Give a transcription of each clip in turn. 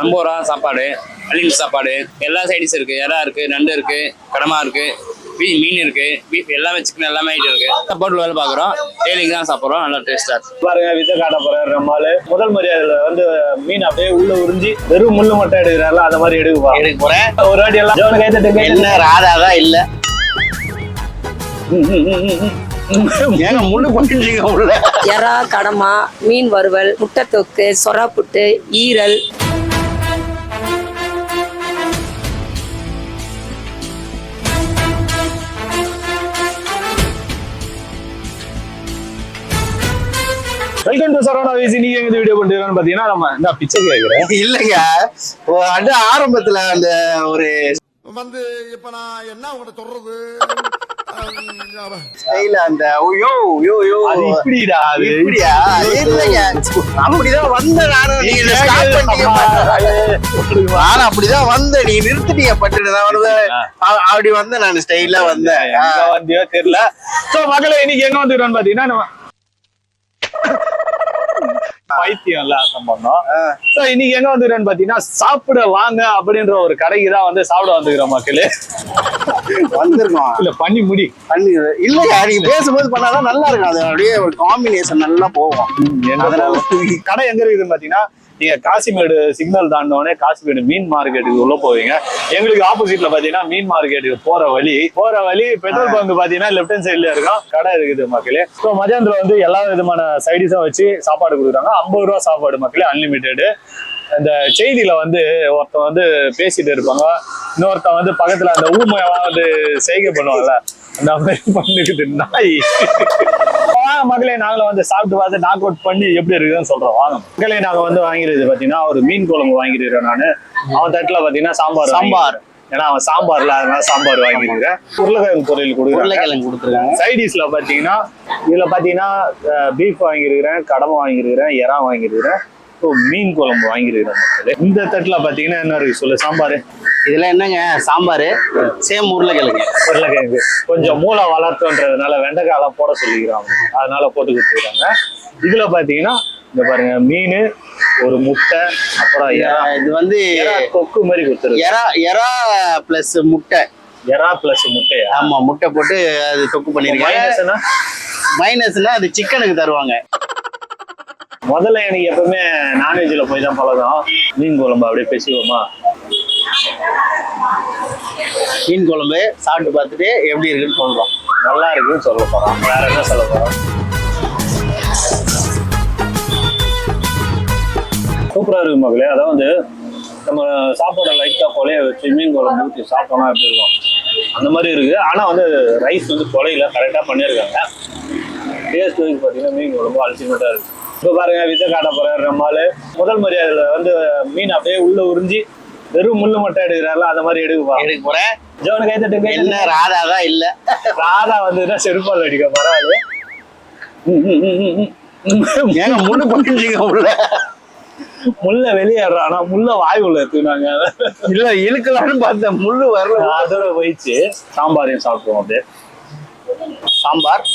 50 ரூபா சாப்பாடு, அன்லிமிட் சாப்பாடு, எல்லா சைடிஸ் இருக்கு. எறா இருக்கு, நண்டு இருக்கு, கடமா இருக்கு, மீன் இருக்கு, பீஃப் எல்லாமே சிக்கன் எல்லாமே ஐட்டம் இருக்கு. சப்போர்ட்ல வேலை பாக்குறோம், டெய்லிங் தான் சாப்பிடுறோம். நல்லா டேஸ்டா இருக்கு. பாருங்க, வித்த காட்ட போறாரு நம்மால. முதல் மரியாதையில மீன் அப்படியே உள்ள உறிஞ்சி வெறும் முள்ளு மட்டும் எடுக்கிறாருல, அந்த மாதிரி எடுக்க போறேன். ஒரு வாட்டி எல்லாம் ஜோன கைத்தட்டு என்ன ராதாதான் இல்ல ஏங்க முள்ளு பண்ணிட்டீங்க உள்ள. எறா, கடமா, மீன் வறுவல், முட்டை தொக்கு, சொரா புட்டு, ஈரல். வெல்கம் டு சரவணா வீசி. நீங்க எங்க வீடியோ பண்ணிருக்கான்னு பாத்தீங்கன்னா நம்ம இந்த பிச்சை கேக்குறேன் இல்லைங்க, அது ஆரம்பத்துல அந்த ஒரு இப்ப நான் என்ன உங்கள்கிட்ட சொல்றது அந்த ஐயோ ஐயோ ஐயோ அது இப்படிடா, அது இப்படியா? இல்லைங்க, அப்படிதான் வந்த நானும். நீங்க ஸ்டார்ட் பண்ணீங்க, நானும் அப்படிதான் வந்தேன். நீங்க நிறுத்திட்டீங்க பட்டு அப்படி வந்தேன். நான் ஸ்டைலா வந்தேன். வந்தியோ தெரியல. சோ மக்களே, இன்னைக்கு எங்க வந்துக்கிறோம்னு பாத்தீங்கன்னா நம்ம பைத்தியம் எல்லாம் பண்ணோம். இன்னைக்கு எங்க வந்துக்கிறோம்னு பாத்தீங்கன்னா சாப்பிட வாங்க அப்படின்ற ஒரு கடைக்கு தான் வந்து சாப்பிட வந்துக்கிறோம் மக்களே. வந்திருக்கோம் இல்ல பண்ணி முடி பண்ணி இல்லையா, நீங்க பேசும்போது பண்ணாதான் நல்லா இருக்கும். அது அப்படியே ஒரு காம்பினேஷன் நல்லா போகும். அதனால கடை எங்க இருக்குதுன்னு பாத்தீங்கன்னா, நீங்க காசிமேடு சிக்னல் தாண்டோடனே காசிமேடு மீன் மார்க்கெட்டுக்கு உள்ள போவீங்க. எங்களுக்கு ஆப்போசிட்ல பாத்தீங்கன்னா மீன் மார்க்கெட்டுக்கு போற வழி பெட்ரோல் பங்க் பாத்தீங்கன்னா லெப்ட் ஹேண்ட் சைட்ல இருக்கும். கடை இருக்குது மக்களே. ஸோ மதியானத்துல வந்து எல்லா விதமான சைடிஸும் வச்சு சாப்பாடு கொடுக்குறாங்க. 50 ரூபா சாப்பாடு மக்களே, அன்லிமிட்டெடு. அந்த செய்தியில வந்து ஒருத்தன் வந்து பேசிட்டு இருப்பாங்க, இன்னொருத்தன் வந்து பக்கத்துல அந்த ஊமையெல்லாம் வந்து செய்கை பண்ணுவாங்கல்ல, அந்த மாதிரி பண்ணிக்குது நாய். மக்களே, நாங்களும் வந்து சாப்பிட்டு பார்த்து நாக் அவுட் பண்ணி எப்படி இருக்குதுன்னு சொல்றோம். வாங்க மக்களே, நாங்க வந்து வாங்கிருது பாத்தீங்கன்னா ஒரு மீன் குழம்பு வாங்கிருக்கிறேன் நானு. அவன் தட்டுல பாத்தீங்கன்னா சாம்பார், ஏன்னா அவன் சாம்பார்ல, அதனால சாம்பார் வாங்கிருக்கிறேன். உருளைக்கிழங்கு பொரியல் கொடுத்துருக்காங்க. சைடிஸ்ல பாத்தீங்கன்னா இதுல பாத்தீங்கன்னா பீஃப் வாங்கிருக்கிறேன், கடமை வாங்கிருக்கிறேன், எறா வாங்கிருக்கிறேன், மீன் குழம்பு வாங்கிருக்கிறேன். இந்த தட்டுல பாத்தீங்கன்னா என்ன இருக்கு சொல்லு? சாம்பாரு. இதுல என்னங்க சாம்பாரு, சேம் உருளைக்கிழங்கு கொஞ்சம் மூளை வளர்த்துன்றதுனால வெண்டைக்காயெல்லாம் போட சொல்லிக்கிறாங்க, அதனால போட்டு கொடுத்துருக்காங்க. இதுல பாத்தீங்கன்னா இந்த பாருங்க, மீன், ஒரு முட்டை, அப்புறம் இது வந்து கொக்கு மாதிரி கொடுத்துருக்கு. எறா பிளஸ் முட்டை. எறா பிளஸ் முட்டையா? ஆமா, முட்டை போட்டு அது தொக்கு பண்ணிருக்காங்க. மைனஸ்னா அது சிக்கனுக்கு தருவாங்க. முதல்ல எனக்கு எப்பவுமே நான்வெஜ்ல போய் தான் பழக்கம். மீன் குழம்பு அப்படியே பேசிக்குவோமா? மீன் குழம்பு சாப்பிட்டு பார்த்துட்டு எப்படி இருக்குன்னு சொல்றோம். நல்லா இருக்குன்னு சொல்ல போறோம், வேற என்ன சொல்ல போறோம்? சூப்பரா இருக்கு மக்களே. அதாவது நம்ம சாப்பாடை லைட்டா கொலைய வச்சு மீன் குழம்பு ஊற்றி சாப்பிட்டோம்னா எப்படி இருக்கும் அந்த மாதிரி இருக்கு. ஆனா வந்து ரைஸ் வந்து கொலையில கரெக்டா பண்ணியிருக்காங்க. டேஸ்ட் வைஸ் பார்த்தீங்கன்னா மீன் குழம்பு அல்டிமேட்டா இருக்கு. இப்போ பாருங்க, வித்த காட்ட போறாரு நம்மால. முதல் மரியாதையில வந்து மீன் அப்படியே உள்ள உறிஞ்சி வெறும் முள்ளு மட்டும் எடுக்கிறாருல, அந்த மாதிரி எடுக்க போறேன். ஜோன கைத்தட்டு. என்ன ராதாதான் இல்ல, ராதா வந்துன்னா செருப்பால் அடிக்க பரவாயில்ல. ஏங்க முள்ளு பண்ணிட்டீங்க உள்ள. முள்ள வெளியேறான், ஆனா முள்ள வாய் உள்ள எடுத்துனாங்க. இல்ல இழுக்கலான்னு பார்த்தேன், முள்ளு வரல. அதோட போயிடுச்சு. சாம்பாரையும் சாப்பிடுவோம் அப்படியே. சாம்பார்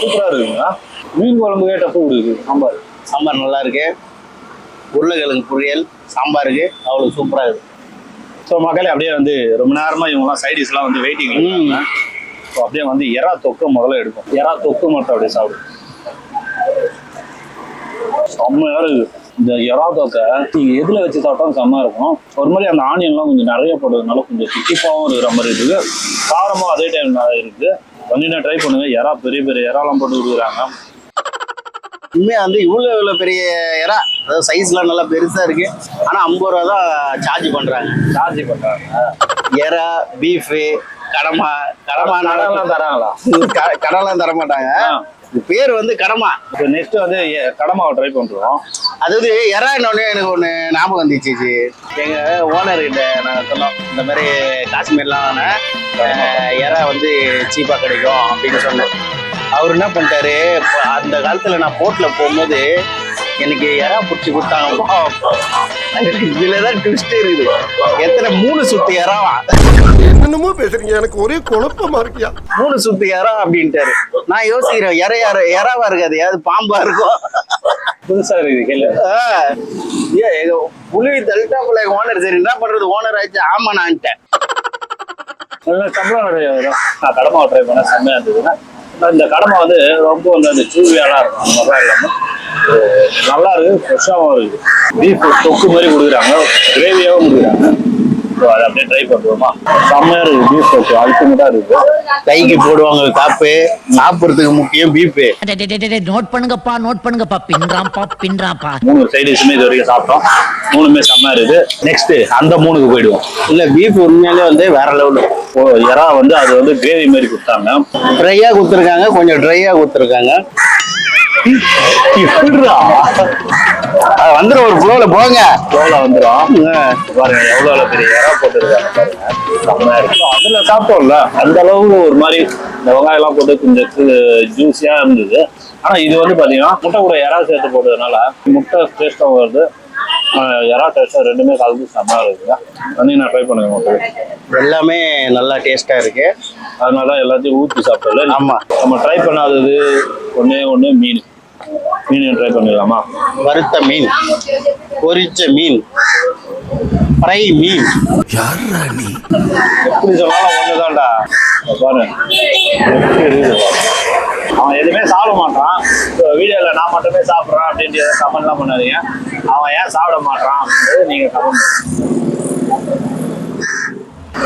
சூப்பரா இருக்குங்களா? மீன் குழம்பு கேட்டப்போ கொடுக்குது சாம்பார் நல்லா இருக்கு. உருளைக்கிழங்கு பொரியல் சாம்பாருக்கு அவ்வளவு சூப்பரா இருக்கு. ஸோ மக்களே, அப்படியே வந்து ரொம்ப நேரமா இவங்கலாம் சைடிஸ் எல்லாம் வந்து வெயிட்டிங். ஸோ அப்படியே வந்து எறா தொக்கு முதல்ல எடுக்கும். எறா தொக்கு மட்டும் அப்படியே சாப்பிடும். செம்மையா இருக்கு இந்த எறா தொக்கை. நீங்க எதுல வச்சு சாப்பிட்டாலும் செம்மையா இருக்கும். ஒரு மாதிரி அந்த ஆனியன்லாம் கொஞ்சம் நிறைய போடுறதுனால கொஞ்சம் திட்டிப்பாவும் இருக்கிற மாதிரி இருக்குது. காரமும் அதே டைம் நிறைய இருக்கு. கொஞ்சம் ட்ரை பண்ணுங்க. எறா பெரிய பெரிய எறாலாம் போட்டு கொடுக்குறாங்க. உண்மையா வந்து இவ்வளவு பெரிய எறா, அதாவது சைஸ்லாம் நல்லா பெருசா இருக்கு. ஆனா 50 ரூபா தான் சார்ஜ் பண்றாங்க. எறா, பீஃப், கடமா தராங்களா? கடலாம் தர மாட்டாங்க. பேர் வந்து கடமா. இப்போ நெக்ஸ்ட் வந்து கடமாவை ட்ரை பண்றோம். அதாவது எறா என்னொன்னே எனக்கு ஒண்ணு ஞாபகம் வந்துச்சு. எங்க ஓனர் கிட்ட நாங்க சொன்னோம், இந்த மாதிரி காஷ்மீர்லாம் எறா வந்து சீப்பா கிடைக்கும் அப்படின்னு சொன்னோம். அவர் என்ன பண்ணிட்டாரு, அந்த காலத்துல நான் போட்ல போகும்போது எனக்கு இறா பிடிச்சி கொடுத்தாங்கப்பா. இதுலதான் ட்விஸ்ட் இருக்குது. எத்தனை 3 சுத்து இறாவா? என்னென்னமோ பேசுறீங்க, எனக்கு ஒரே குழப்பமா இருக்கியா. 3 சுத்து இறா அப்படின்ட்டாரு. நான் யோசிக்கிறேன், இறாவா இருக்காது, அது பாம்பா இருக்கும். புதுசா இருக்குது கேள்வி. புலி தள்ளிட்டாப்புல ஓனர். சரி என்ன பண்றது, ஓனர் ஆச்சு. ஆமா நான்ட்டேன். சம்பளம் நிறைய வரும். நான் கடமை ட்ரை பண்ண செம்மையா இருந்ததுன்னா இந்த கடமை வந்து ரொம்ப அந்த சூவியாலாம் இருக்கும். அந்த மாதிரிலாம் இல்லாமல் நல்லா இருக்கு, ஃப்ரெஷ்ஷாகவும் இருக்கு. பீஃப் தொக்கு மாதிரி கொடுக்குறாங்க, கிரேவியாகவும் கொடுக்குறாங்க. ஸோ அதை அப்படியே ட்ரை பண்ணுவோமா? செம்மையா இருக்கு பீஃப் தொக்கு, அல்டிமேட்டா இருக்கு. கைக்கு போடுவாங்க காப்பு, சாப்பிட்றதுக்கு முக்கியம் பீப்பு. நோட் பண்ணுங்கப்பா பின்றாப்பா 3 சைட் டிஷ்ஷுமே இது வரைக்கும் சாப்பிட்டோம். 3மே செம்மையா இருக்கு. நெக்ஸ்ட் அந்த 3க்கு போயிடுவோம். இல்ல பீஃப் உண்மையிலே வந்து வேற லெவலு. இறா வந்து அது வந்து கிரேவி மாதிரி கொடுத்தாங்க. ட்ரையா கொடுத்துருக்காங்க, கொஞ்சம் ட்ரையா கொடுத்துருக்காங்க. வந்துடும் ஒரு ஃப்ளோல போங்க. ஃப்ளோல வந்துடும். பாருங்க எவ்வளவு பெரிய இறா போட்டுருக்காங்க பாருங்க. அதுல சாப்பிட்டோம்ல அந்த அளவுக்கு ஒரு மாதிரி இந்த வெங்காயம் எல்லாம் போட்டு கொஞ்சம் ஜூஸியா இருந்தது. ஆனா இது வந்து பாத்தீங்கன்னா முட்டை கூட இறா சேர்த்து போட்டதுனால முட்டை டேஸ்டாகவும் வருது, இறா டேஸ்டா ரெண்டுமே கலந்து செம்மையா இருக்குங்க. வந்து நான் ட்ரை பண்ணுங்க உங்களுக்கு. எல்லாமே நல்லா டேஸ்டா இருக்கு. அதனால எல்லாத்தையும் ஊற்றி சாப்பிடல. ஆமா, நம்ம ட்ரை பண்ணாதது ஒண்ணு மீன் ட்ரை பண்ணிடலாமா? வறுத்த மீன், பொரிச்ச மீன், ஃப்ரை மீன். எப்படி சொன்னாலும் ஒண்ணுதான்டா. பாரு அவன் எதுவுமே சாப்பிட மாட்டான். வீடியோல நான் மட்டுமே சாப்பிட்றான் அப்படின்ட்டு கமெண்ட்லாம் பண்ணாதீங்க. அவன் ஏன் சாப்பிட மாட்டான் அப்படின்றது நீங்க கமெண்ட்.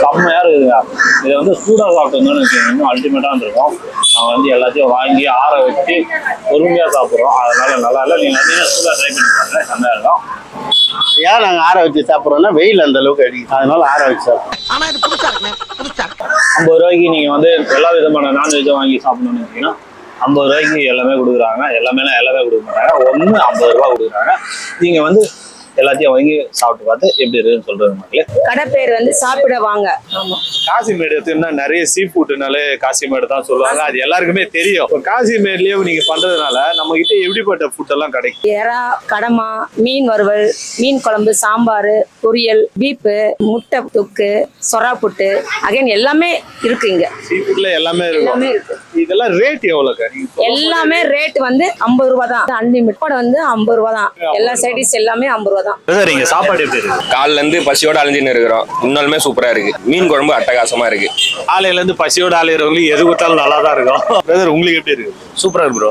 செம்மையா இருக்குதுங்க. இதை வந்து சூடாக சாப்பிட்டோம்னு இன்னும் அல்டிமேட்டா இருந்திருக்கும். நான் வந்து எல்லாத்தையும் வாங்கி ஆற வச்சு பொறுமையா சாப்பிட்றோம். அதனால நல்லா இல்லை. நீங்க சூடாக ட்ரை பண்ணி பாருங்க, செம்மையா இருக்கும். ஏன் நாங்க ஆற வச்சு சாப்பிட்றோம்னா வெயில் அந்த அளவுக்கு அடிக்கும், அதனால ஆற வச்சு சாப்பிட்றோம். 50 ரூபாய்க்கு நீங்க வந்து எல்லா விதமான நான்வெஜ்ஜை வாங்கி சாப்பிடணும்னு நினைச்சீங்கன்னா 50 ரூபாய்க்கு எல்லாமே கொடுக்குறாங்க. எல்லாமே கொடுக்க மாட்டாங்க, 50 ரூபா கொடுக்குறாங்க. நீங்க வந்து எல்லாத்தையும் வாங்கி சாப்பிட்டு பார்த்து எப்படி இருக்குன்னு சொல்றது மக்களே. கடை பேர் வந்து சாப்பிட வாங்க. ஆமா, காசிமேடு எடுத்துன்னா நிறைய சீ ஃபுட்னாலே காசிமேடு தான் சொல்லுவாங்க. அது எல்லாருக்குமே தெரியும். இப்போ காசிமேட்லயே நீங்க பண்றதுனால நம்ம கிட்ட எப்படிப்பட்ட ஃபுட் எல்லாம் கிடைக்கும்? எறா, கடமா, மீன் வறுவல், மீன் குழம்பு, சாம்பார், பொரியல், பீப்பு, முட்டை தொக்கு, சொரா புட்டு, அகைன் எல்லாமே இருக்கு இங்க. சீ ஃபுட்ல எல்லாமே எல்லாமே இருக்கும். இருக்கு. இதெல்லாம் ரேட் எவ்வளவுக்கா? எல்லாமே ரேட் வந்து 50 ரூபா தான். அன்லிமிட் வந்து 50 ரூபா தான். எல்லா சைடிஸ் எல்லாமே 50 ரூபா தான். நீங்க சாப்பாடு எப்படி இருக்கு? காலைல இருந்து பசியோட அலைஞ்சின்னு இருக்கிறோம். இன்னொருமே சூப்பரா இருக்கு. மீன் குழம்பு அட்டகாசமா இருக்கு. காலையில இருந்து பசியோட அலையிறவங்களுக்கு எது கொடுத்தாலும் நல்லா தான் இருக்கும். பிரதர் உங்களுக்கு எப்படி இருக்கு? சூப்பரா இருக்கு ப்ரோ.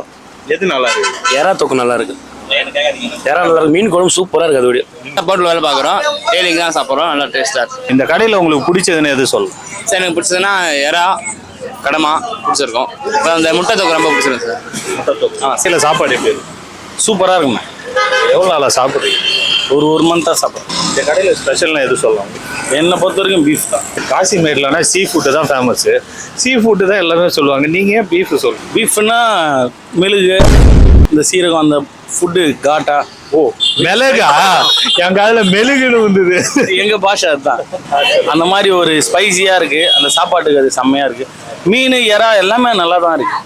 எது நல்லா இருக்கு? எறா தொக்கு நல்லா இருக்கு. எறா நல்லா இருக்கு. மீன் குழம்பு சூப்பரா இருக்கு. அதோட சாப்பாடு வேலை பார்க்குறோம், டெய்லிக்கு தான் சாப்பிட்றோம், நல்லா டேஸ்டா இருக்கு. இந்த கடையில உங்களுக்கு பிடிச்சதுன்னு எது சொல்லணும்? சார் எனக்கு பிடிச்சதுன்னா எறா, கடமா பிடிச்சிருக்கோம். அந்த முட்டை தொக்கு ரொம்ப பிடிச்சிருக்கு சார். முட்டை தொக்கு. சில சாப்பாடு எப்படி இருக்கு? சூப்பரா இருக்குண்ணா. எவ்வளவு நாளா சாப்பிடுறீங்க? ஒரு மந்த் தான் சாப்பிட்றேன். இந்த கடையில ஸ்பெஷல்னா எது சொல்லலாம்? என்னை பொறுத்த வரைக்கும் பீஃப் தான். காசிமேட்லனா சீ ஃபுட்டு தான் ஃபேமஸ். சீ ஃபுட்டு தான் எல்லாமே சொல்லுவாங்க. நீங்க ஏன் பீஃப் சொல்லுங்க? பீஃப்னா மெழுகு, இந்த சீரகம், அந்த ஃபுட்டு காட்டா. ஓ மிளகா? என் காதுல மெழுகுன்னு வந்தது. எங்க பாஷை அதுதான். அந்த மாதிரி ஒரு ஸ்பைசியா இருக்கு. அந்த சாப்பாட்டுக்கு அது செம்மையா இருக்கு. மீன், எறா எல்லாமே நல்லா தான் இருக்கு.